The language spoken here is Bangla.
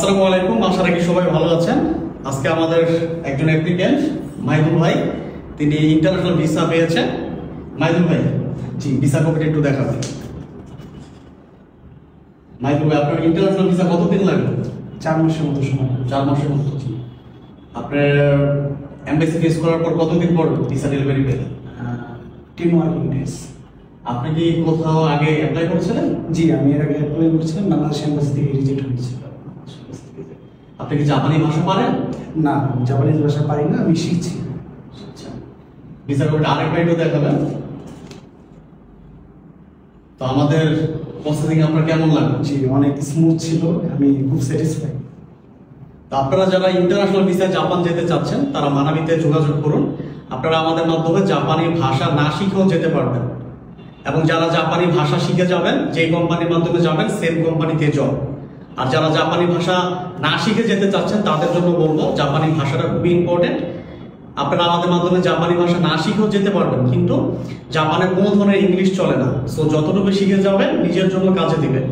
আসসালামু আলাইকুম, আশা রাখি সবাই ভালো আছেন। আজকে আমাদের একজন অ্যাপ্লিক্যান্ট মাইদুল ভাই, তিনি ইন্টারন্যাশনাল ভিসা পেয়েছেন। মাইদুল ভাই, জি ভিসা কপিটা একটু দেখাবেন। মাইদুল ভাই, আপনার ইন্টারন্যাশনাল ভিসা কতদিন লাগবে? 4 মাসের মতো সময়। 4 মাসের মতো। আপনার এমবাসি ফেস করার পর কতদিন পর ভিসা ডেলিভারি পেলেন? 10 ওয়ার্কিং ডেজ। আপনি কি কোথাও আগে অ্যাপ্লাই করেছিলেন? জি, আমি এর আগে অ্যাপ্লাই করেছিলাম, বাংলাদেশ এমবাসি থেকে রিজেক্ট হয়েছিল। আপনি কি জাপানি ভাষা পারেন? না, জাপানিজ ভাষা পারি না, আমি শিখছি। আচ্ছা, ভিসা কপিটা আরেকবার একটু দেখাবেন। তো আমাদের প্রসেসিং আপনার কেমন লাগলো? জি, অনেক স্মুথ ছিল, আমি খুব স্যাটিসফাইড। তো আপনারা যারা ইন্টারন্যাশনাল ভিসায় জাপান যেতে চাচ্ছেন তারা মানাবিতে যোগাযোগ করুন। আপনারা আমাদের মাধ্যমে জাপানি ভাষা না শিখেও যেতে পারবেন, এবং যারা জাপানি ভাষা শিখে যাবেন, যে কোম্পানির মাধ্যমে যাবেন সেম কোম্পানিতে জব। আর যারা জাপানি ভাষা না শিখে যেতে চাচ্ছেন তাদের জন্য বলবো, জাপানি ভাষাটা খুবই ইম্পর্টেন্ট। আপনারা আমাদের মাধ্যমে জাপানি ভাষা না শিখেও যেতে পারবেন, কিন্তু জাপানে কোনো ধরনের ইংলিশ চলে না। সো যতটুকু শিখে যাবেন নিজের জন্য কাজে দিবেন।